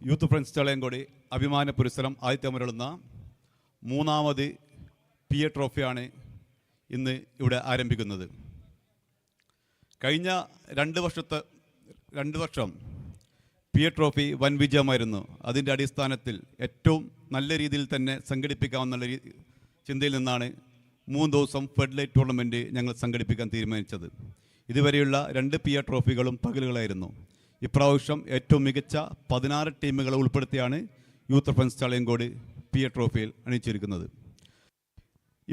Youth friends ചളയങ്കോട് അഭിമാന പുരസ്സരം ആദ്യത്തെ മൂന്നാമത് PA ട്രോഫിയാണ് ഇന്ന് ഇവിടെ ആരംഭിക്കുന്നത്. കഴിഞ്ഞ 2 വർഷം PA ട്രോഫി വൻ വിജയമായിരുന്നു. അതിൻ്റെ അടിസ്ഥാനത്തിൽ ഏറ്റവും നല്ല രീതിയിൽ തന്നെ സംഘടിപ്പിക്കാമെന്നുള്ള ചിന്തയിൽ നിന്നാണ് 3 ദിവസം ഫെഡ്ലൈറ്റ് ടൂർണമെൻറ്റ് ഞങ്ങൾ സംഘടിപ്പിക്കാൻ തീരുമാനിച്ചത്. ഇതുവരെയുള്ള 2 PA ട്രോഫികളും പകലുകളായിരുന്നു. ഇപ്രാവശ്യം ഏറ്റവും മികച്ച 16 ടീമുകളെ ഉൾപ്പെടുത്തിയാണ് യൂത്ത് ഫ്രണ്ട്സ് ചളയങ്കോട് PA ട്രോഫിയിൽ അണിയിച്ചിരിക്കുന്നത്.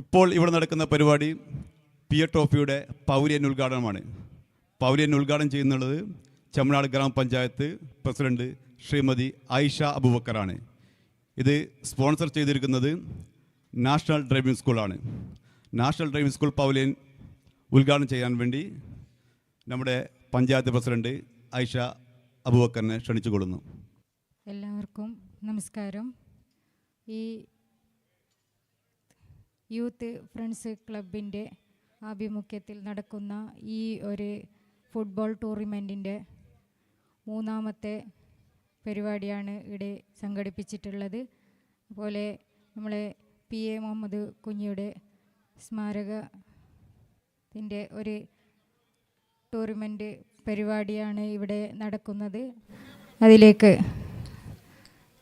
ഇപ്പോൾ ഇവിടെ നടക്കുന്ന പരിപാടി PA ട്രോഫിയുടെ പൗര്യൻ ഉദ്ഘാടനമാണ്. പൗര്യൻ ഉദ്ഘാടനം ചെയ്യുന്നുള്ളത് ചെമ്മനാട് ഗ്രാമപഞ്ചായത്ത് പ്രസിഡന്റ് ശ്രീമതി ആയിഷ അബൂബക്കറാണ്. ഇത് സ്പോൺസർ ചെയ്തിരിക്കുന്നത് നാഷണൽ ഡ്രൈവിംഗ് സ്കൂളാണ്. നാഷണൽ ഡ്രൈവിംഗ് സ്കൂൾ പൗര്യൻ ഉദ്ഘാടനം ചെയ്യാൻ വേണ്ടി നമ്മുടെ പഞ്ചായത്ത് പ്രസിഡന്റ് ആയിഷ അബൂബക്കറിനെ ക്ഷണിച്ചുകൊള്ളുന്നു. എല്ലാവർക്കും നമസ്കാരം. ഈ യൂത്ത് ഫ്രണ്ട്സ് ക്ലബിൻ്റെ ആഭിമുഖ്യത്തിൽ നടക്കുന്ന ഈ ഒരു ഫുട്ബോൾ ടൂർണമെൻറ്റിൻ്റെ 3ാമത്തെ പരിപാടിയാണ് ഇവിടെ സംഘടിപ്പിച്ചിട്ടുള്ളത്. അതുപോലെ നമ്മളെ PA മുഹമ്മദ് കുഞ്ഞിയുടെ സ്മാരകത്തിൻ്റെ ഒരു ടൂർണമെൻറ്റ് പരിപാടിയാണ് ഇവിടെ നടക്കുന്നത്. അതിലേക്ക്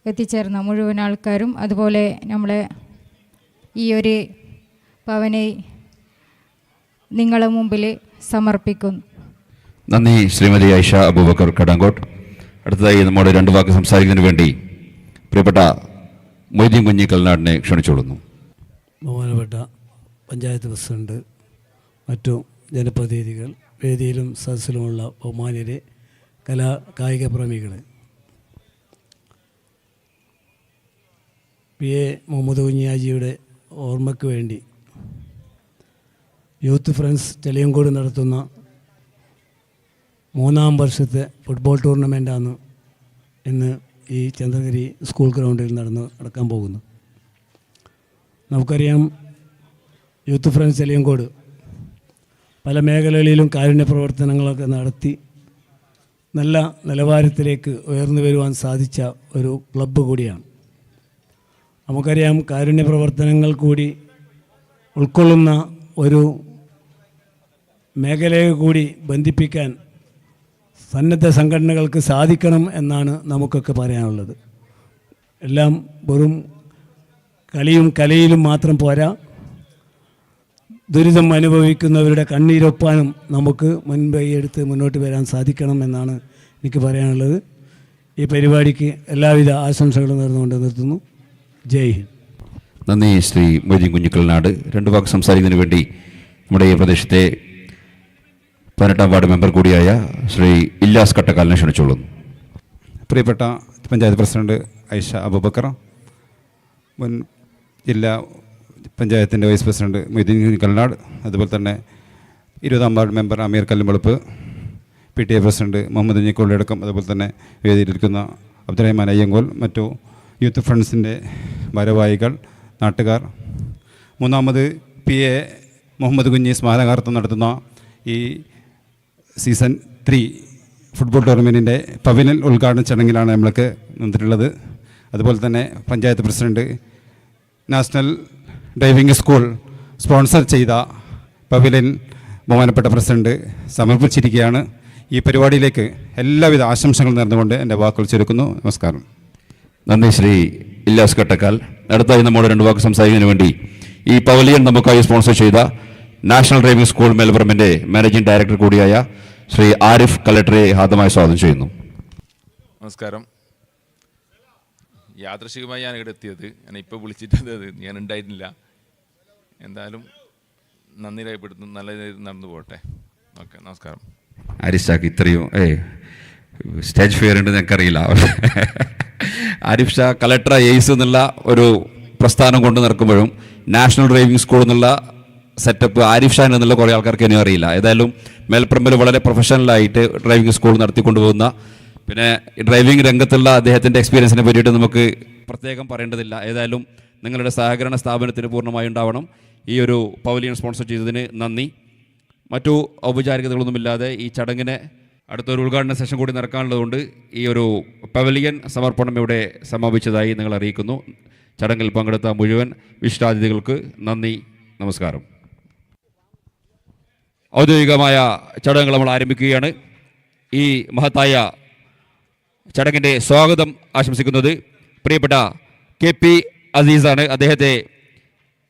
എത്തിച്ചേർന്ന മുഴുവൻ ആൾക്കാരും അതുപോലെ നമ്മളെ ഈ ഒരു പവനെ നിങ്ങളുടെ മുമ്പിൽ സമർപ്പിക്കുന്നു. നന്ദി ശ്രീമതി ആയിഷ അബൂബക്കർ കടങ്കോട്ട്. അടുത്തതായി നമ്മോട് 2 വാക്ക് സംസാരിക്കുന്നതിന് വേണ്ടി പ്രിയപ്പെട്ട മൊയ്തീൻ കുഞ്ഞി കൽനാടിനെ ക്ഷണിച്ചുകൊള്ളുന്നു. ബഹുമാനപ്പെട്ട പഞ്ചായത്ത് പ്രസിഡന്റ്, മറ്റു ജനപ്രതിനിധികൾ, വേദിയിലും സദസ്സിലുമുള്ള ബഹുമാന്യരെ, കായിക പ്രേമികളെ, PA മുഹമ്മദ് കുഞ്ഞിയാജിയുടെ ഓർമ്മയ്ക്ക് വേണ്ടി യൂത്ത് ഫ്രണ്ട്സ് ചളിയങ്കോട് നടത്തുന്ന 3ാം വർഷത്തെ ഫുട്ബോൾ ടൂർണമെൻറ്റാണ് ഇന്ന് ഈ ചന്ദ്രഗിരി സ്കൂൾ ഗ്രൗണ്ടിൽ നടക്കാൻ പോകുന്നു. നമുക്കറിയാം, യൂത്ത് ഫ്രണ്ട്സ് ചളിയങ്കോട് പല മേഖലകളിലും കാരുണ്യ പ്രവർത്തനങ്ങളൊക്കെ നടത്തി നല്ല നിലവാരത്തിലേക്ക് ഉയർന്നു വരുവാൻ സാധിച്ച ഒരു ക്ലബ്ബ് കൂടിയാണ്. നമുക്കറിയാം, കാരുണ്യ പ്രവർത്തനങ്ങൾ കൂടി ഉൾക്കൊള്ളുന്ന ഒരു മേഖലയെ കൂടി ബന്ധിപ്പിക്കാൻ സന്നദ്ധ സംഘടനകൾക്ക് സാധിക്കണം എന്നാണ് നമുക്കൊക്കെ പറയാനുള്ളത്. എല്ലാം വെറും കളിയും കലയിലും മാത്രം പോരാ, ദുരിതം അനുഭവിക്കുന്നവരുടെ കണ്ണീരൊപ്പാനും നമുക്ക് മുൻപൈ എടുത്ത് മുന്നോട്ട് വരാൻ സാധിക്കണം എന്നാണ് എനിക്ക് പറയാനുള്ളത്. ഈ പരിപാടിക്ക് എല്ലാവിധ ആശംസകളും നേർന്നുകൊണ്ട് നിർത്തുന്നു. ജയ് ഹിന്ദ്. നന്ദി ശ്രീ മൊയ്തീൻ കുഞ്ഞിക്കൽനാട്. 2 വാക്ക് സംസാരിക്കുന്നതിന് വേണ്ടി നമ്മുടെ ഈ പ്രദേശത്തെ 18ാം വാർഡ് മെമ്പർ കൂടിയായ ശ്രീ ഇല്ലാസ് കട്ടക്കാലിനെ ക്ഷണിച്ചുകൊള്ളുന്നു. പ്രിയപ്പെട്ട പഞ്ചായത്ത് പ്രസിഡന്റ് ആയിഷ അബൂബക്കർ, മുൻ ജില്ലാ പഞ്ചായത്തിൻ്റെ വൈസ് പ്രസിഡന്റ് മൊയ്തീൻ കൽനാട്, അതുപോലെ തന്നെ 20ാം വാർഡ് മെമ്പർ അമീർ കല്ലുമ്പളപ്പ്, PTA പ്രസിഡന്റ് മുഹമ്മദ് കുഞ്ഞിക്കോളിയടക്കം, അതുപോലെ തന്നെ വേദിയിലിരിക്കുന്ന അബ്ദുറഹ്മാൻ അയ്യങ്കോൽ, മറ്റു യൂത്ത് ഫ്രണ്ട്സിൻ്റെ ഭാരവാഹികൾ, നാട്ടുകാർ, 3ാമത് PA മുഹമ്മദ് കുഞ്ഞി സ്മാരകാർത്ഥം നടത്തുന്ന ഈ സീസൺ 3 ഫുട്ബോൾ ടൂർണമെൻറ്റിൻ്റെ പവലിയൻ ഉദ്ഘാടന ചടങ്ങിലാണ് നമ്മൾക്ക് നിന്നിട്ടുള്ളത്. അതുപോലെ തന്നെ panchayat president national driving school sponsor ചെയ്ത പവലിയൻ ബഹുമാനപ്പെട്ട പ്രസിഡന്റ് സമർപ്പിച്ചിരിക്കുകയാണ്. ഈ പരിപാടിയിലേക്ക് എല്ലാവിധ ആശംസകളും നേർന്നുകൊണ്ട് എൻ്റെ വാക്കുകൾ ചുരുക്കുന്നു. നമസ്കാരം. നന്ദി ശ്രീ ഇല്ലാസ് കട്ടക്കാൽ. അടുത്തായി നമ്മോട് 2 വാക്ക് സംസാരിക്കുന്നതിന് വേണ്ടി ഈ പവലിയൻ നമുക്കായി സ്പോൺസർ ചെയ്ത നാഷണൽ ഡ്രൈവിംഗ് സ്കൂൾ മെൽബർമിൻ്റെ മാനേജിംഗ് ഡയറക്ടർ കൂടിയായ ശ്രീ ആരിഫ് കലക്ടറെ ഹാർദമായി സ്വാഗതം ചെയ്യുന്നു. നമസ്കാരം. യാദൃശികമായി ഞാൻ ഇവിടെ എത്തിയത്, ഞാൻ ഇപ്പോൾ വിളിച്ചിട്ടത് ഞാൻ ഉണ്ടായിരുന്നില്ല. എന്തായാലും നന്ദി രേഖപ്പെടുത്തുന്നു. നല്ല രീതിയിൽ നടന്നു പോകട്ടെ. ഓക്കെ, നമസ്കാരം. ആരിഫ് ഇത്രയും സ്റ്റേജ് ഫിയർ ഉണ്ട് ഞങ്ങൾക്കറിയില്ല. ആരിഫ് ഷാ കലക്ടർ എയ്സ് എന്നുള്ള ഒരു പ്രസ്ഥാനം കൊണ്ട് നടക്കുമ്പോഴും നാഷണൽ ഡ്രൈവിംഗ് സ്കൂൾ എന്നുള്ള സെറ്റപ്പ് ആരിഫ് ഷാൻ എന്നുള്ള കുറേ ആൾക്കാർക്ക് ഇനിയും അറിയില്ല. ഏതായാലും മേൽപ്പറമ്പിൽ വളരെ പ്രൊഫഷണലായിട്ട് ഡ്രൈവിംഗ് സ്കൂൾ നടത്തിക്കൊണ്ടുപോകുന്ന, പിന്നെ ഡ്രൈവിംഗ് രംഗത്തുള്ള അദ്ദേഹത്തിൻ്റെ എക്സ്പീരിയൻസിനെ പറ്റിയിട്ട് നമുക്ക് പ്രത്യേകം പറയേണ്ടതില്ല. ഏതായാലും നിങ്ങളുടെ സഹകരണ സ്ഥാപനത്തിന് പൂർണ്ണമായി ഉണ്ടാവണം. ഈ ഒരു പവലിയൻ സ്പോൺസർ ചെയ്തതിന് നന്ദി. മറ്റു ഔപചാരികതകളൊന്നുമില്ലാതെ ഈ ചടങ്ങിനെ അടുത്തൊരു ഉദ്ഘാടന സെഷൻ കൂടി നടക്കാനുള്ളതുകൊണ്ട് ഈ ഒരു പവലിയൻ സമർപ്പണം ഇവിടെ സമാപിച്ചതായി നിങ്ങൾ അറിയിക്കുന്നു. ചടങ്ങിൽ പങ്കെടുത്ത മുഴുവൻ വിശിഷ്ടാതിഥികൾക്ക് നന്ദി, നമസ്കാരം. ഔദ്യോഗികമായ ചടങ്ങുകൾ നമ്മൾ ആരംഭിക്കുകയാണ്. ഈ മഹത്തായ ചടങ്ങിൻ്റെ സ്വാഗതം ആശംസിക്കുന്നത് പ്രിയപ്പെട്ട KP അസീസാണ്. അദ്ദേഹത്തെ,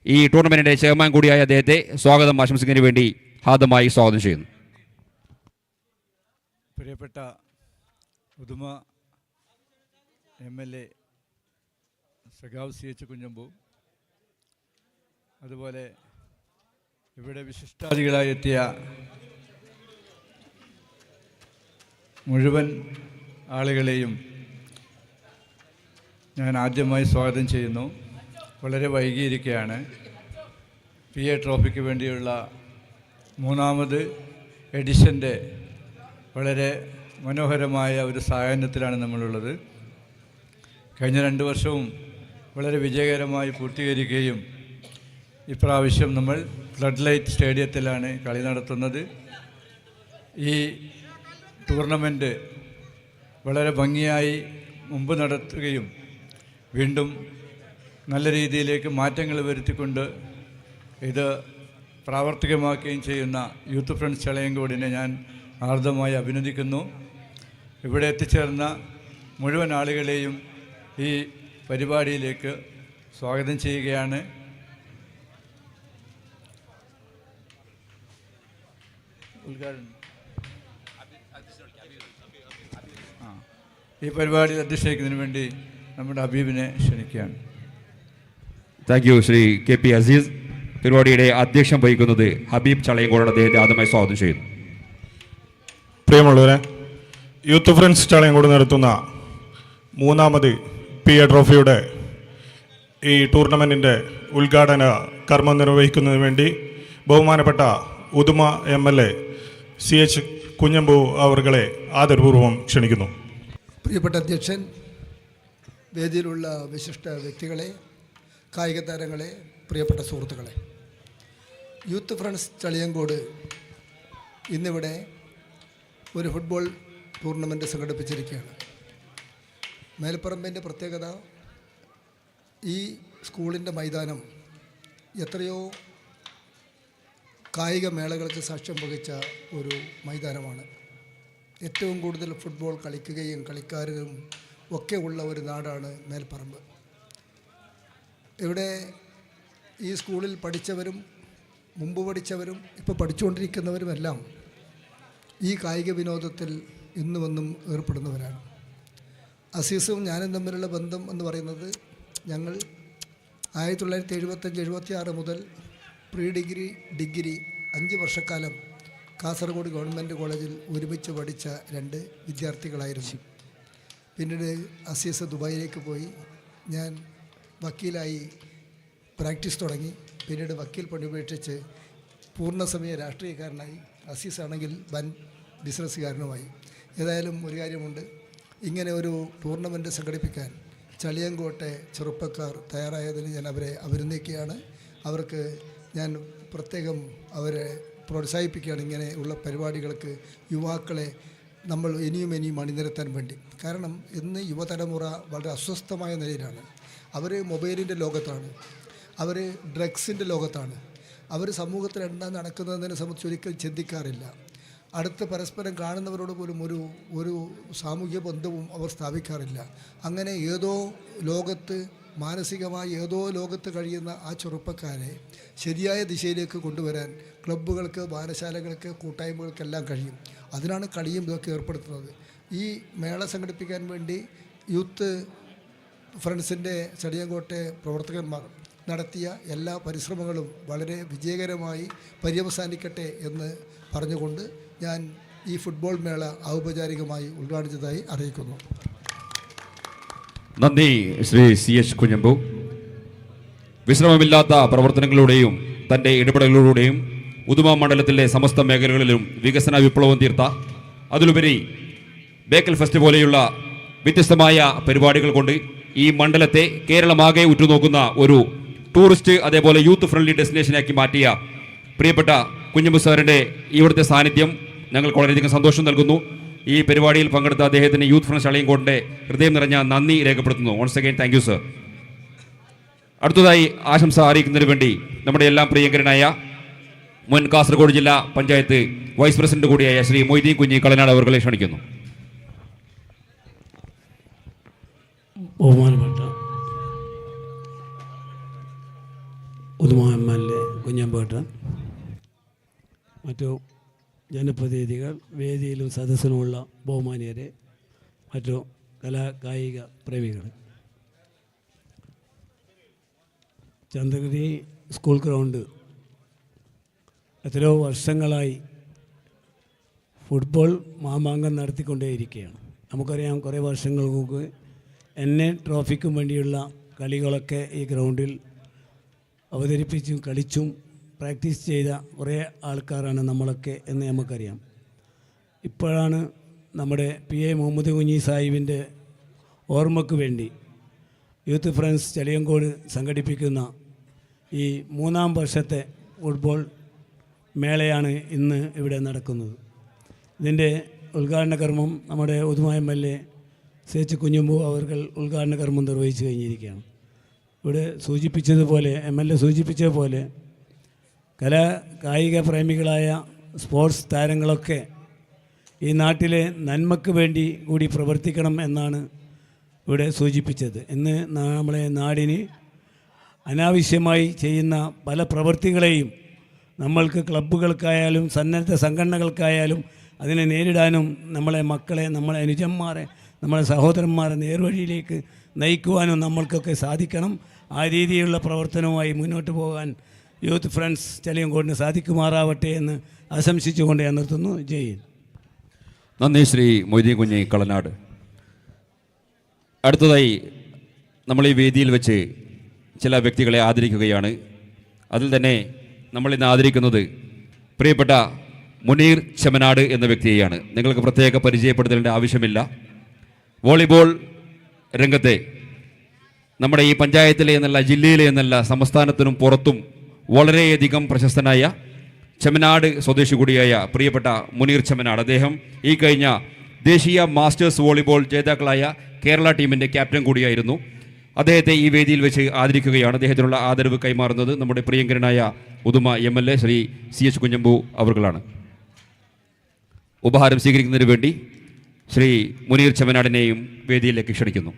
ഈ ടൂർണമെൻറ്റിൻ്റെ ചെയർമാൻ കൂടിയായ അദ്ദേഹത്തെ സ്വാഗതം ആശംസിക്കുന്നതിന് വേണ്ടി ഹാർദമായി സ്വാഗതം ചെയ്യുന്നു. പ്രിയപ്പെട്ട ഉദുമ MLA സഖാവ് CH കുഞ്ഞമ്പു, അതുപോലെ ഇവിടെ വിശിഷ്ടാതിഥികളായി എത്തിയ മുഴുവൻ ആളുകളെയും ഞാൻ ആദ്യമായി സ്വാഗതം ചെയ്യുന്നു. വളരെ വൈകിയിരിക്കുകയാണ്. PA ട്രോഫിക്ക് വേണ്ടിയുള്ള 3ാമത് എഡിഷൻ്റെ വളരെ മനോഹരമായ ഒരു സായാഹ്നത്തിലാണ് നമ്മളുള്ളത്. കഴിഞ്ഞ 2 വർഷവും വളരെ വിജയകരമായി പൂർത്തീകരിക്കുകയും ഇപ്രാവശ്യം നമ്മൾ ഫ്ലഡ് ലൈറ്റ് സ്റ്റേഡിയത്തിലാണ് കളി നടത്തുന്നത്. ഈ ടൂർണമെൻറ്റ് വളരെ ഭംഗിയായി മുമ്പ് നടത്തുകയും വീണ്ടും നല്ല രീതിയിലേക്ക് മാറ്റങ്ങൾ വരുത്തിക്കൊണ്ട് ഇത് പ്രാവർത്തികമാക്കുകയും ചെയ്യുന്ന യൂത്ത് ഫ്രണ്ട്സ് ചളയങ്കോടിനെ ഞാൻ ആർദ്രമായി അഭിനന്ദിക്കുന്നു. ഇവിടെ എത്തിച്ചേർന്ന മുഴുവൻ ആളുകളെയും ഈ പരിപാടിയിലേക്ക് സ്വാഗതം ചെയ്യുകയാണ്. ഈ പരിപാടിയിൽ അധ്യക്ഷിക്കുന്നതിന് വേണ്ടി നമ്മുടെ ഹബീബിനെ ക്ഷണിക്കുകയാണ്. Thank you Shri KP Aziz. പരിപാടിയുടെ അധ്യക്ഷം വഹിക്കുന്നത് ഹബീബ് ചളയങ്കോടാണ്. അദ്ദേഹത്തെ ആദ്യമായി സ്വാഗതം ചെയ്യുന്നു. പ്രിയമുള്ളവരെ, യൂത്ത് ഫ്രണ്ട്സ് ചളയങ്കോട് നടത്തുന്ന 3ാമത് PA ട്രോഫിയുടെ ഈ ടൂർണമെൻറ്റിൻ്റെ ഉദ്ഘാടന കർമ്മം നിർവഹിക്കുന്നതിന് വേണ്ടി ബഹുമാനപ്പെട്ട ഉദുമ MLA CH കുഞ്ഞമ്പു അവർകളെ ആദരപൂർവ്വം ക്ഷണിക്കുന്നു. പ്രിയപ്പെട്ട അധ്യക്ഷൻ, വേദിയിലുള്ള വിശിഷ്ട വ്യക്തികളെ, കായിക താരങ്ങളെ, പ്രിയപ്പെട്ട സുഹൃത്തുക്കളെ, യൂത്ത് ഫ്രണ്ട്സ് ചളിയങ്കോട് ഇന്നിവിടെ ഒരു ഫുട്ബോൾ ടൂർണമെൻറ്റ് സംഘടിപ്പിച്ചിരിക്കുകയാണ്. മേൽപ്പറമ്പിൻ്റെ പ്രത്യേകത, ഈ സ്കൂളിൻ്റെ മൈതാനം എത്രയോ കായിക മേളകൾക്ക് സാക്ഷ്യം വഹിച്ച ഒരു മൈതാനമാണ്. ഏറ്റവും കൂടുതൽ ഫുട്ബോൾ കളിക്കുകയും കളിക്കാരും ഒക്കെ ഉള്ള ഒരു നാടാണ് മേൽപ്പറമ്പ്. ഇവിടെ ഈ സ്കൂളിൽ പഠിച്ചവരും മുമ്പ് പഠിച്ചവരും ഇപ്പോൾ പഠിച്ചുകൊണ്ടിരിക്കുന്നവരുമെല്ലാം ഈ കായിക വിനോദത്തിൽ ഇന്നുമൊന്നും ഏർപ്പെടുന്നവരാണ്. അസീസും ഞാനും തമ്മിലുള്ള ബന്ധം എന്ന് പറയുന്നത്, ഞങ്ങൾ 1975-76 മുതൽ പ്രീ ഡിഗ്രി, ഡിഗ്രി 5 വർഷക്കാലം കാസർഗോഡ് ഗവൺമെൻറ് കോളേജിൽ ഒരുമിച്ച് പഠിച്ച 2 വിദ്യാർത്ഥികളായിരുന്നു. പിന്നീട് അസീസ് ദുബായിലേക്ക് പോയി, ഞാൻ വക്കീലായി പ്രാക്ടീസ് തുടങ്ങി. പിന്നീട് വക്കീൽ പണി ഉപേക്ഷിച്ച് പൂർണ്ണസമയ രാഷ്ട്രീയക്കാരനായി. അസീസ് ആണെങ്കിൽ വൻ ബിസിനസ്സുകാരനുമായി. ഏതായാലും ഒരു കാര്യമുണ്ട്, ഇങ്ങനെ ഒരു ടൂർണമെൻറ്റ് സംഘടിപ്പിക്കാൻ ചളിയങ്കോട്ടെ ചെറുപ്പക്കാർ തയ്യാറായതിന് ഞാൻ അവരെ അഭിനന്ദിക്കുകയാണ്. അവർക്ക് ഞാൻ പ്രത്യേകം അവരെ പ്രോത്സാഹിപ്പിക്കുകയാണ് ഇങ്ങനെ ഉള്ള പരിപാടികൾക്ക് യുവാക്കളെ നമ്മൾ ഇനിയും അണിനിരത്താൻ വേണ്ടി. കാരണം ഇന്ന് യുവതലമുറ വളരെ അസ്വസ്ഥമായ നിലയിലാണ്. അവർ മൊബൈലിൻ്റെ ലോകത്താണ്, അവർ ഡ്രഗ്സിൻ്റെ ലോകത്താണ്. അവർ സമൂഹത്തിൽ എന്താ നടക്കുന്നതിനെ സംബന്ധിച്ച് ഒരിക്കലും ചിന്തിക്കാറില്ല. അടുത്ത് പരസ്പരം കാണുന്നവരോട് പോലും ഒരു സാമൂഹ്യ ബന്ധവും അവർ സ്ഥാപിക്കാറില്ല. അങ്ങനെ ഏതോ ലോകത്ത്, മാനസികമായി ഏതോ ലോകത്ത് കഴിയുന്ന ആ ചെറുപ്പക്കാരെ ശരിയായ ദിശയിലേക്ക് കൊണ്ടുവരാൻ ക്ലബ്ബുകൾക്ക്, വായനശാലകൾക്ക്, കൂട്ടായ്മകൾക്കെല്ലാം കഴിയും. അതിനാണ് കളിയും ഇതൊക്കെ ഏർപ്പെടുത്തുന്നത്. ഈ മേള സംഘടിപ്പിക്കാൻ വേണ്ടി യൂത്ത് ഫ്രണ്ട്സിൻ്റെ ചളിയങ്കോട്ടെ പ്രവർത്തകന്മാർ നടത്തിയ എല്ലാ പരിശ്രമങ്ങളും വളരെ വിജയകരമായി പര്യവസാനിക്കട്ടെ എന്ന് പറഞ്ഞുകൊണ്ട് ഞാൻ ഈ ഫുട്ബോൾ മേള ഔപചാരികമായി ഉദ്ഘാടിച്ചതായി അറിയിക്കുന്നു. നന്ദി ശ്രീ CH കുഞ്ഞമ്പു. വിശ്രമമില്ലാത്ത പ്രവർത്തനങ്ങളിലൂടെയും തൻ്റെ ഇടപെടലുകളിലൂടെയും ഉദുമ മണ്ഡലത്തിലെ സമസ്ത മേഖലകളിലും വികസന വിപ്ലവം തീർത്ത, അതിലുപരി ബേക്കൽ ഫെസ്റ്റ് പോലെയുള്ള വ്യത്യസ്തമായ പരിപാടികൾ കൊണ്ട് ഈ മണ്ഡലത്തെ കേരളമാകെ ഉറ്റുനോക്കുന്ന ഒരു ടൂറിസ്റ്റ്, അതേപോലെ യൂത്ത് ഫ്രണ്ട്ലി ഡെസ്റ്റിനേഷനാക്കി മാറ്റിയ പ്രിയപ്പെട്ട കുഞ്ഞമ്പു സാറിൻ്റെ ഇവിടുത്തെ സാന്നിധ്യം ഞങ്ങൾക്ക് വളരെയധികം സന്തോഷം നൽകുന്നു. ഈ പരിപാടിയിൽ പങ്കെടുത്ത അദ്ദേഹത്തിന് യൂത്ത് ഫ്രണ്ട്സ് ചളിയങ്കോടിൻ്റെ ഹൃദയം നിറഞ്ഞ നന്ദി രേഖപ്പെടുത്തുന്നു. Once again thank you sir. അടുത്തതായി ആശംസ അറിയിക്കുന്നതിന് വേണ്ടി നമ്മുടെ എല്ലാം പ്രിയങ്കരനായ മുൻ കാസർഗോഡ് ജില്ലാ പഞ്ചായത്ത് വൈസ് പ്രസിഡന്റ് കൂടിയായ ശ്രീ മൊയ്തീൻ കുഞ്ഞി കളനാട് അവർകളെ ക്ഷണിക്കുന്നു. ബഹുമാനപ്പെട്ട ഉദുമ MLA കുഞ്ഞമ്പേട്ടൻ, മറ്റു ജനപ്രതിനിധികൾ, വേദിയിലും സദസ്സിലുമുള്ള ബഹുമാനിയരെ, മറ്റു കായിക പ്രേമികൾ, ചന്ദ്രഗിരി സ്കൂൾ ഗ്രൗണ്ട് എത്രയോ വർഷങ്ങളായി ഫുട്ബോൾ മാമാങ്കം നടത്തിക്കൊണ്ടേയിരിക്കുകയാണ്. നമുക്കറിയാം, കുറേ വർഷങ്ങൾക്ക് മുമ്പ് ട്രോഫിക്കും വേണ്ടിയുള്ള കളികളൊക്കെ ഈ ഗ്രൗണ്ടിൽ അവതരിപ്പിച്ചും കളിച്ചും പ്രാക്ടീസ് ചെയ്ത കുറേ ആൾക്കാരാണ് നമ്മളൊക്കെ എന്ന് നമുക്കറിയാം. ഇപ്പോഴാണ് നമ്മുടെ PA മുഹമ്മദ് കുഞ്ഞി സാഹിബിൻ്റെ ഓർമ്മയ്ക്ക് വേണ്ടി യൂത്ത് ഫ്രണ്ട്സ് ചളിയങ്കോട് സംഘടിപ്പിക്കുന്ന ഈ 3-ാം വർഷത്തെ ഫുട്ബോൾ മേളയാണ് ഇന്ന് ഇവിടെ നടക്കുന്നത്. ഇതിൻ്റെ ഉദ്ഘാടന കർമ്മം നമ്മുടെ ഉദുമ MLA CH കുഞ്ഞമ്പു അവർ ഉദ്ഘാടന കർമ്മം നിർവഹിച്ചു കഴിഞ്ഞിരിക്കുകയാണ്. ഇവിടെ സൂചിപ്പിച്ചതുപോലെ MLA സൂചിപ്പിച്ചതുപോലെ കായിക പ്രേമികളായ സ്പോർട്സ് താരങ്ങളൊക്കെ ഈ നാട്ടിലെ നന്മയ്ക്ക് വേണ്ടി കൂടി പ്രവർത്തിക്കണം എന്നാണ് ഇവിടെ സൂചിപ്പിച്ചത്. ഇന്ന് നമ്മളെ നാടിന് അനാവശ്യമായി ചെയ്യുന്ന പല പ്രവൃത്തികളെയും നമ്മൾക്ക് ക്ലബ്ബുകൾക്കായാലും സന്നദ്ധ സംഘടനകൾക്കായാലും അതിനെ നേരിടാനും നമ്മളെ മക്കളെ, നമ്മളെ അനുജന്മാരെ, നമ്മളെ സഹോദരന്മാരെ നേർവഴിയിലേക്ക് നയിക്കുവാനും നമ്മൾക്കൊക്കെ സാധിക്കണം. ആ രീതിയിലുള്ള പ്രവർത്തനവുമായി മുന്നോട്ട് പോകാൻ യൂത്ത് ഫ്രണ്ട്സ് ചളിയങ്കോടിന് സാധിക്കുമാറാവട്ടെ എന്ന് ആശംസിച്ചുകൊണ്ട് ഞാൻ നിർത്തുന്നു. ജയ് ഹിന്ദ്. നന്ദി ശ്രീ മൊയ്തീൻ കുഞ്ഞി കളനാട്. അടുത്തതായി നമ്മൾ ഈ വേദിയിൽ വെച്ച് ചില വ്യക്തികളെ ആദരിക്കുകയാണ്. അതിൽ തന്നെ നമ്മളിന്ന് ആദരിക്കുന്നത് പ്രിയപ്പെട്ട മുനീർ ചെമ്മനാട് എന്ന വ്യക്തിയെയാണ്. നിങ്ങൾക്ക് പ്രത്യേക പരിചയപ്പെടുത്തേണ്ട ആവശ്യമില്ല. വോളിബോൾ രംഗത്തെ നമ്മുടെ ഈ പഞ്ചായത്തിലെ എന്നല്ല, ജില്ലയിലെ എന്നല്ല, സംസ്ഥാനത്തിനും പുറത്തും വളരെയധികം പ്രശസ്തനായ ചെമ്മനാട് സ്വദേശി കൂടിയായ പ്രിയപ്പെട്ട മുനീർ ചെമ്മനാട്. അദ്ദേഹം ഈ കഴിഞ്ഞ ദേശീയ മാസ്റ്റേഴ്സ് വോളിബോൾ ജേതാക്കളായ കേരള ടീമിൻ്റെ ക്യാപ്റ്റൻ കൂടിയായിരുന്നു. അദ്ദേഹത്തെ ഈ വേദിയിൽ വെച്ച് ആദരിക്കുകയാണ്. അദ്ദേഹത്തിനുള്ള ആദരവ് കൈമാറുന്നത് നമ്മുടെ പ്രിയങ്കരനായ ഉദുമ MLA ശ്രീ CH കുഞ്ഞമ്പു അവർകളാണ്. ഉപഹാരം സ്വീകരിക്കുന്നതിന് വേണ്ടി ശ്രീ മുനീർ ചെമ്മനാടിനെയും വേദിയിലേക്ക് ക്ഷണിക്കുന്നു.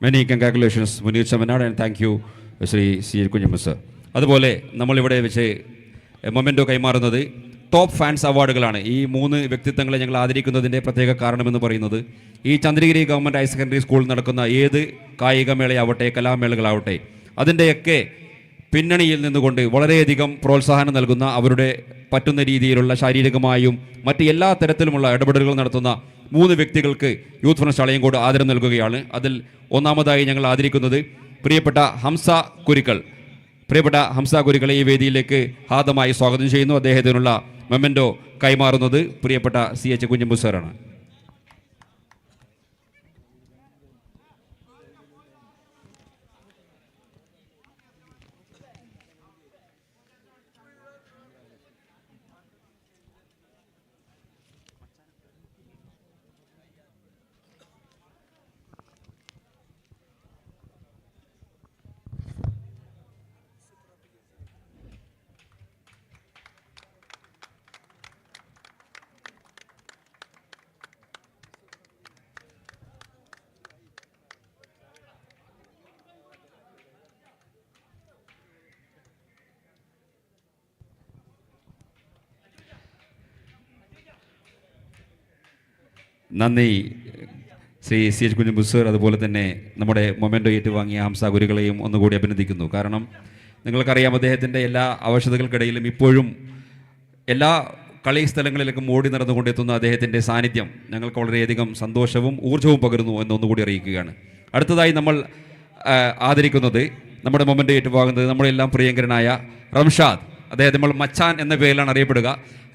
Many congratulations Muneer Chemmanad and thank you Shri CH Kunhambu sir. അതുപോലെ നമ്മളിവിടെ വെച്ച് മൊമെൻറ്റോ കൈമാറുന്നത് ടോപ്പ് ഫാൻസ് അവാർഡുകളാണ്. ഈ 3 വ്യക്തിത്വങ്ങളെ ഞങ്ങൾ ആദരിക്കുന്നതിൻ്റെ പ്രത്യേക കാരണമെന്ന് പറയുന്നത് ഈ ചന്ദ്രഗിരി ഗവൺമെൻറ് ഹയർ സെക്കൻഡറി സ്കൂളിൽ നടക്കുന്ന ഏത് കായികമേളയാവട്ടെ, കലാമേളകളാവട്ടെ, അതിൻ്റെയൊക്കെ പിന്നണിയിൽ നിന്നുകൊണ്ട് വളരെയധികം പ്രോത്സാഹനം നൽകുന്ന, അവരുടെ പറ്റുന്ന രീതിയിലുള്ള ശാരീരികമായും മറ്റ് എല്ലാ തരത്തിലുമുള്ള ഇടപെടലുകൾ നടത്തുന്ന 3 വ്യക്തികൾക്ക് യൂത്ത് ഫ്രണ്ട്സ് ചളിയങ്കോട് ആദരം നൽകുകയാണ്. അതിൽ ഒന്നാമതായി ഞങ്ങൾ ആദരിക്കുന്നത് പ്രിയപ്പെട്ട ഹംസ കുരിക്കൾ. പ്രിയപ്പെട്ട ഹംസ കുരിക്കളെ ഈ വേദിയിലേക്ക് ഹാർദമായി സ്വാഗതം ചെയ്യുന്നു. അദ്ദേഹത്തിനുള്ള മൊമെൻറ്റോ കൈമാറുന്നത് പ്രിയപ്പെട്ട CH കുഞ്ഞമ്പു സാറാണ്. നന്ദി ശ്രീ CH കുഞ്ഞമ്പു സർ. അതുപോലെ തന്നെ നമ്മുടെ മൊമെൻറ്റോ ഏറ്റുവാങ്ങിയ ഹംസ ഗുരുകളെയും ഒന്നുകൂടി അഭിനന്ദിക്കുന്നു. കാരണം നിങ്ങൾക്കറിയാം, അദ്ദേഹത്തിൻ്റെ എല്ലാ അവശതകൾക്കിടയിലും ഇപ്പോഴും എല്ലാ കളി സ്ഥലങ്ങളിലേക്കും ഓടി നടന്നുകൊണ്ടെത്തുന്ന അദ്ദേഹത്തിൻ്റെ സാന്നിധ്യം ഞങ്ങൾക്ക് വളരെയധികം സന്തോഷവും ഊർജ്ജവും പകരുന്നു എന്നൊന്നുകൂടി അറിയിക്കുകയാണ്. അടുത്തതായി നമ്മൾ ആദരിക്കുന്നത്, നമ്മുടെ മൊമെൻ്റ് ഏറ്റുവാങ്ങുന്നത് നമ്മളെല്ലാം പ്രിയങ്കരനായ റംഷാദ്. അദ്ദേഹത്തെ നമ്മൾ മച്ചാൻ എന്ന പേരിലാണ് അറിയപ്പെടുക.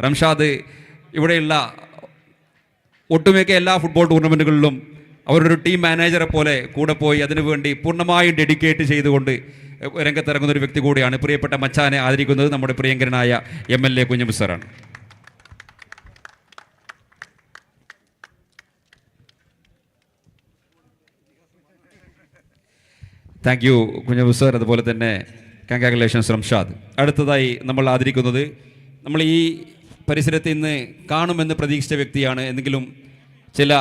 റംഷാദ് ഇവിടെയുള്ള ഒട്ടുമിക്ക എല്ലാ ഫുട്ബോൾ ടൂർണമെൻറ്റുകളിലും അവരുടെ ഒരു ടീം മാനേജറെ പോലെ കൂടെ പോയി അതിനുവേണ്ടി പൂർണ്ണമായും ഡെഡിക്കേറ്റ് ചെയ്തുകൊണ്ട് രംഗത്തിറങ്ങുന്ന ഒരു വ്യക്തി കൂടിയാണ്. പ്രിയപ്പെട്ട മച്ചാനെ ആദരിക്കുന്നത് നമ്മുടെ പ്രിയങ്കരനായ MLA കുഞ്ഞമ്പു സാറാണ്. Thank you Kunhambu sir. അതുപോലെ തന്നെ കൺഗ്രാജുലേഷൻസ് റംഷാദ്. അടുത്തതായി നമ്മൾ ആദരിക്കുന്നത്, നമ്മൾ ഈ പരിസരത്ത് ഇന്ന് കാണുമെന്ന് പ്രതീക്ഷിച്ച വ്യക്തിയാണ്, എന്തെങ്കിലും ചില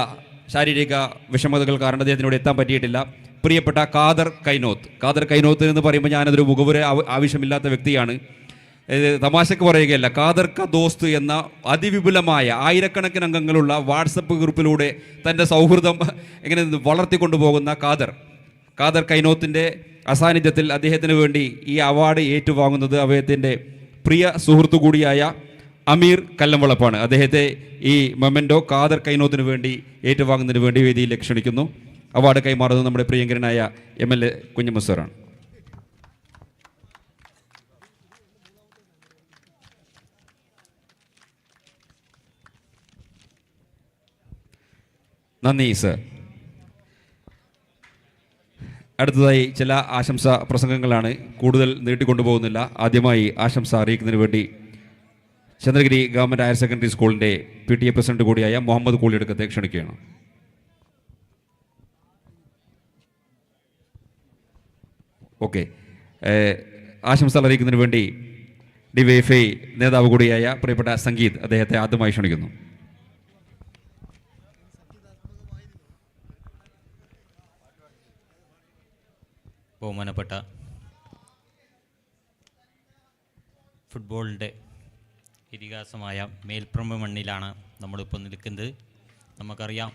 ശാരീരിക വിഷമതകൾ കാരണം അദ്ദേഹത്തിനോട് എത്താൻ പറ്റിയിട്ടില്ല. പ്രിയപ്പെട്ട ഖാദർ കൈനോത്ത്. ഖാദർ കൈനോത്ത് എന്ന് പറയുമ്പോൾ ഞാനതൊരു മുഖവുര ആവശ്യമില്ലാത്ത വ്യക്തിയാണ്, തമാശക്ക് പറയുകയല്ല. ഖാദർ ക ദോസ്ത് എന്ന അതിവിപുലമായ ആയിരക്കണക്കിന് അംഗങ്ങളുള്ള വാട്സപ്പ് ഗ്രൂപ്പിലൂടെ തൻ്റെ സൗഹൃദം എങ്ങനെ വളർത്തിക്കൊണ്ടുപോകുന്ന ഖാദർ കൈനോത്തിൻ്റെ അസാന്നിധ്യത്തിൽ അദ്ദേഹത്തിന് വേണ്ടി ഈ അവാർഡ് ഏറ്റുവാങ്ങുന്നത് അദ്ദേഹത്തിൻ്റെ പ്രിയ സുഹൃത്തു കൂടിയായ അമീർ കല്ലംവളപ്പാണ്. അദ്ദേഹത്തെ ഈ മൊമെൻ്റോ ഖാദർ കൈനോത്തിന് വേണ്ടി ഏറ്റുവാങ്ങുന്നതിന് വേണ്ടി വേദിയിലേക്ക് ക്ഷണിക്കുന്നു. അവാർഡ് കൈമാറുന്നത് നമ്മുടെ പ്രിയങ്കരനായ MLA കുഞ്ഞമ്പു സാറാണ്. നന്ദി സർ. അടുത്തതായി ചില ആശംസാ പ്രസംഗങ്ങളാണ്, കൂടുതൽ നീട്ടിക്കൊണ്ടുപോകുന്നില്ല. ആദ്യമായി ആശംസ അറിയിക്കുന്നതിന് വേണ്ടി ചന്ദ്രഗിരി ഗവൺമെൻറ് ഹയർ സെക്കൻഡറി സ്കൂളിൻ്റെ PTA പ്രസിഡന്റ് കൂടിയായ മുഹമ്മദ് കൂളിയെടുക്കത്തെ ക്ഷണിക്കുകയാണ്. ഓക്കെ, ആശംസകൾ അറിയിക്കുന്നതിന് വേണ്ടി DYFI നേതാവ് കൂടിയായ പ്രിയപ്പെട്ട സംഗീത്, അദ്ദേഹത്തെ ആദ്യമായി ക്ഷണിക്കുന്നു. ബഹുമാനപ്പെട്ട ഫുട്ബോളിൻ്റെ ഇതിഹാസമായ മേൽപ്രമ്പ് മണ്ണിലാണ് നമ്മളിപ്പോൾ നിൽക്കുന്നത്. നമുക്കറിയാം,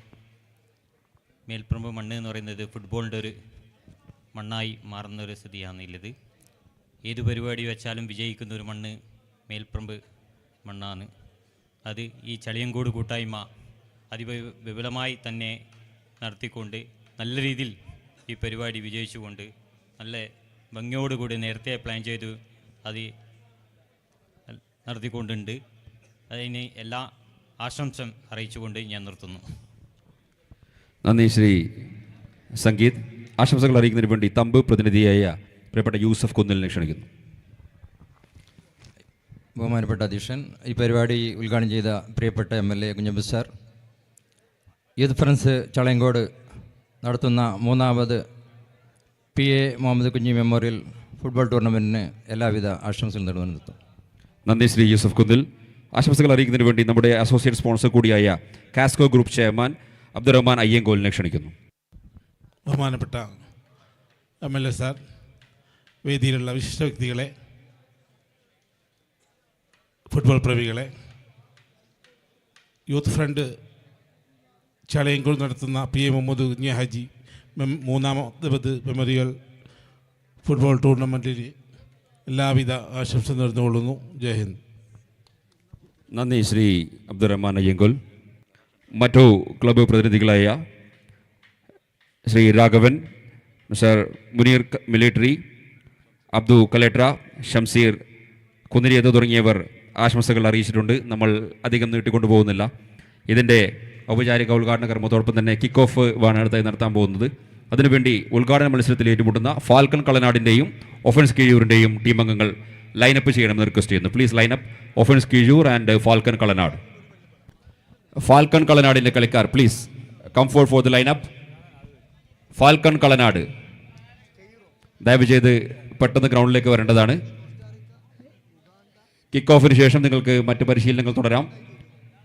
മേൽപ്രമ്പ് മണ്ണ് എന്ന് പറയുന്നത് ഫുട്ബോളിൻ്റെ ഒരു മണ്ണായി മാറുന്ന ഒരു സ്ഥിതിയാണുള്ളത്. ഏത് പരിപാടി വെച്ചാലും വിജയിക്കുന്ന ഒരു മണ്ണ് മേൽപ്രമ്പ് മണ്ണാണ്. അത് ഈ ചളിയങ്കോട് കൂട്ടായ്മ അതിവിപുലമായി തന്നെ നടത്തിക്കൊണ്ട് നല്ല രീതിയിൽ ഈ പരിപാടി വിജയിച്ചുകൊണ്ട് നല്ല ഭംഗിയോടുകൂടി നേരത്തെ പ്ലാൻ ചെയ്തു അത് നടത്തിക്കൊണ്ടുണ്ട്. അതിന് എല്ലാ ആശംസ അറിയിച്ചുകൊണ്ട് ഞാൻ നിർത്തുന്നു. നന്ദി ശ്രീ സംഗീത്. ആശംസകൾ അറിയിക്കുന്നതിന് വേണ്ടി തമ്പ് പ്രതിനിധിയായ പ്രിയപ്പെട്ട യൂസഫ് കുന്നിലിനെ ക്ഷണിക്കുന്നു. ബഹുമാനപ്പെട്ട അധ്യക്ഷൻ, ഈ പരിപാടി ഉദ്ഘാടനം ചെയ്ത പ്രിയപ്പെട്ട MLA Kunhambu sir, youth friends Chalayankode നടത്തുന്ന 3ാമത് PA Muhammad Kunhi memorial football ടൂർണമെൻറ്റിന് എല്ലാവിധ ആശംസകൾ നിർവഹിക്കുന്നു. നന്ദി ശ്രീ യൂസഫ് കുന്നിൽ. ആശംസകൾ അറിയിക്കുന്നതിന് വേണ്ടി നമ്മുടെ അസോസിയേറ്റ് സ്പോൺസർ കൂടിയായ കാസ്കോ ഗ്രൂപ്പ് ചെയർമാൻ അബ്ദുറഹ്മാൻ അയ്യങ്കോലിനെ ക്ഷണിക്കുന്നു. ബഹുമാനപ്പെട്ട MLA സാർ, വേദിയിലുള്ള വിശിഷ്ട വ്യക്തികളെ, ഫുട്ബോൾ പ്രേമികളെ, യൂത്ത് ഫ്രണ്ട് ചളയങ്കോട് നടത്തുന്ന PA Muhammad Kunhi Haji 3ാമത് memorial football ടൂർണമെൻറ്റിൽ എല്ലാവിധ ആശംസ നേർന്നുകൊള്ളുന്നു. ജയ് ഹിന്ദ്. നന്ദി ശ്രീ അബ്ദുറഹ്മാൻ അയ്യങ്കോൽ. മറ്റു ക്ലബ്ബ് പ്രതിനിധികളായ ശ്രീ രാഘവൻ, മിസ്റ്റർ മുനീർ മിലിറ്ററി, അബ്ദു കലേട്ര, ഷംസീർ കുന്നിരിയത്ത് തുടങ്ങിയവർ ആശംസകൾ അറിയിച്ചിട്ടുണ്ട്. നമ്മൾ അധികം നീട്ടിക്കൊണ്ടു പോകുന്നില്ല. ഇതിൻ്റെ ഔപചാരിക ഉദ്ഘാടന കർമ്മത്തോടൊപ്പം തന്നെ കിക്ക് ഓഫ് ആണ് അടുത്തായി നടത്താൻ പോകുന്നത്. അതിനുവേണ്ടി ഉദ്ഘാടന മത്സരത്തിൽ ഏറ്റുമുട്ടുന്ന ഫാൽക്കൺ കളനാടിൻ്റെയും ഒഫൻസ് കീഴൂരിൻ്റെയും ടീം അംഗങ്ങൾ ലൈനപ്പ് ചെയ്യണമെന്ന് റിക്വസ്റ്റ് ചെയ്യുന്നു. Please lineup Offence Keezhur and Falcon Kalanad. Falcon കളനാടിൻ്റെ കളിക്കാർ please come for the lineup. Falcon Kalanad ദയവ് ചെയ്ത് പെട്ടെന്ന് ഗ്രൗണ്ടിലേക്ക് വരേണ്ടതാണ്. കിക്ക് ഓഫിന് ശേഷം നിങ്ങൾക്ക് മറ്റ് പരിശീലനങ്ങൾ തുടരാം.